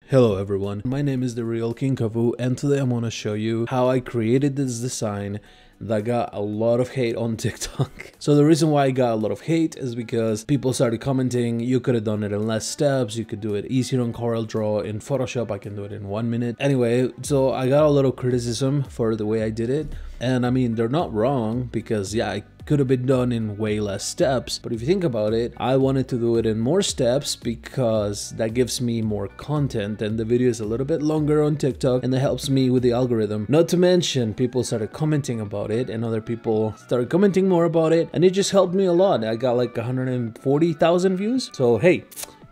Hello everyone, my name is The Real King Kavu, and today I'm going to show you how I created this design that got a lot of hate on TikTok. So the reason why I got a lot of hate is because people started commenting, you could have done it in less steps, you could do it easier on CorelDRAW. In Photoshop I can do it in 1 minute. Anyway, so I got a lot of criticism for the way I did it, and I mean, they're not wrong, because yeah, it could have been done in way less steps, but if you think about it, I wanted to do it in more steps because that gives me more content and the video is a little bit longer on TikTok, and that helps me with the algorithm. Not to mention, people started commenting about it and other people started commenting more about it, and it just helped me a lot. I got like 140,000 views, so hey,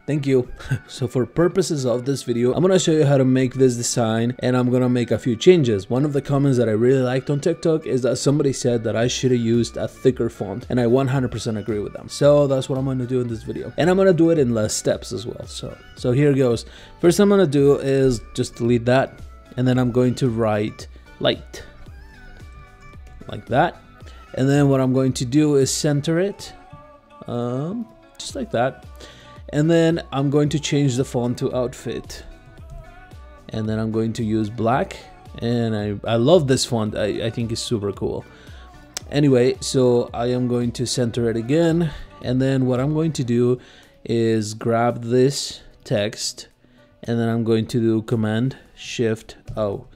thank you. So for purposes of this video, I'm gonna show you how to make this design, and I'm gonna make a few changes. One of the comments that I really liked on TikTok is that somebody said that I should have used a thicker font, and I 100% agree with them. So that's what I'm gonna do in this video, and I'm gonna do it in less steps as well. So here goes. First I'm gonna do is just delete that, and then I'm going to write light like that, and then what I'm going to do is center it just like that. And then I'm going to change the font to outfit, and then I'm going to use black, and I love this font. I think it's super cool. Anyway, so I am going to center it again, and then what I'm going to do is grab this text, and then I'm going to do Command Shift O.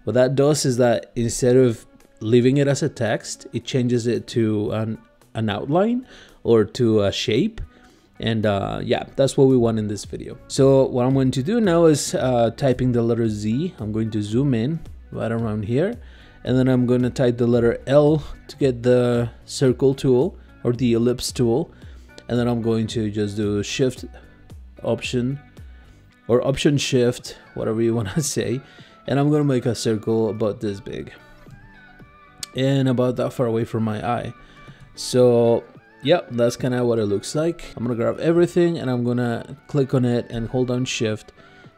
What that does is that instead of leaving it as a text, it changes it to an outline or to a shape. And yeah, that's what we want in this video. So what I'm going to do now is typing the letter Z. I'm going to zoom in right around here, and then I'm going to type the letter L to get the circle tool or the ellipse tool, and then I'm going to just do Shift Option or Option Shift, whatever you want to say, and I'm going to make a circle about this big and about that far away from my eye. So yep, that's kind of what it looks like. I'm gonna grab everything and I'm gonna click on it and hold down Shift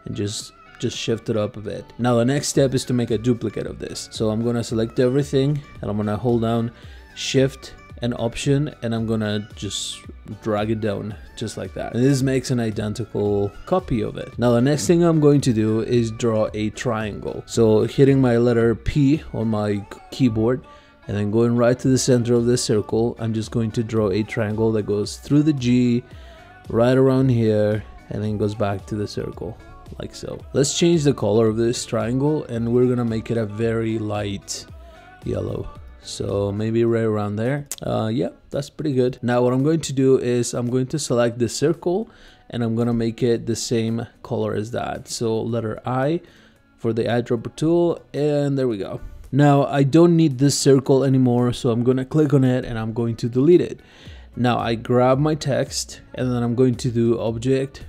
and just shift it up a bit. Now the next step is to make a duplicate of this. So I'm gonna select everything and I'm gonna hold down Shift and Option, and I'm gonna just drag it down just like that. And this makes an identical copy of it. Now the next thing I'm going to do is draw a triangle. So hitting my letter P on my keyboard, and then going right to the center of this circle, I'm just going to draw a triangle that goes through the G, right around here, and then goes back to the circle, like so. Let's change the color of this triangle, and we're gonna make it a very light yellow. So maybe right around there. Yeah, that's pretty good. Now what I'm going to do is I'm going to select the circle, and I'm gonna make it the same color as that. So letter I for the eyedropper tool, and there we go. Now I don't need this circle anymore, so I'm gonna click on it and I'm going to delete it. Now I grab my text, and then I'm going to do Object,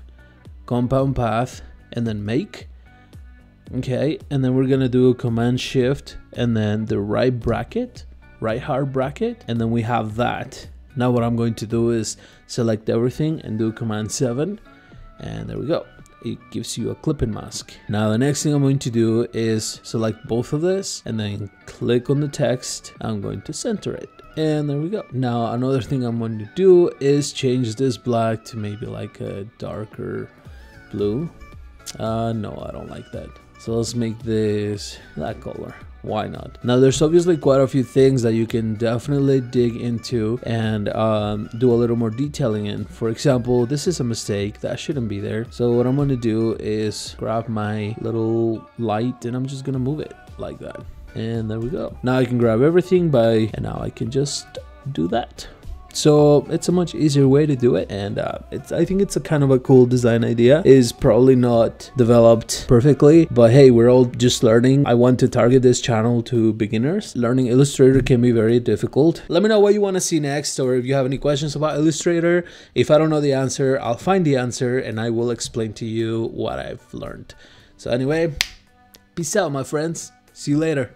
Compound Path, and then Make. Okay, and then we're gonna do Command Shift and then the right hard bracket, and then we have that. Now what I'm going to do is select everything and do Command 7, and there we go. It gives you a clipping mask. Now the next thing I'm going to do is select both of this and then click on the text. I'm going to center it, and there we go. Now another thing I'm going to do is change this black to maybe like a darker blue. No, I don't like that. So let's make this that color. Why not? Now there's obviously quite a few things that you can definitely dig into and do a little more detailing in. For example, this is a mistake that shouldn't be there. So what I'm going to do is grab my little light, and I'm just going to move it like that, and there we go. Now I can grab everything and now I can just do that. So it's a much easier way to do it, and I think it's a kind of a cool design idea. It's probably not developed perfectly, but hey, we're all just learning. I want to target this channel to beginners. Learning Illustrator can be very difficult. Let me know what you want to see next, or if you have any questions about Illustrator. If I don't know the answer, I'll find the answer and I will explain to you what I've learned. So anyway, peace out my friends. See you later.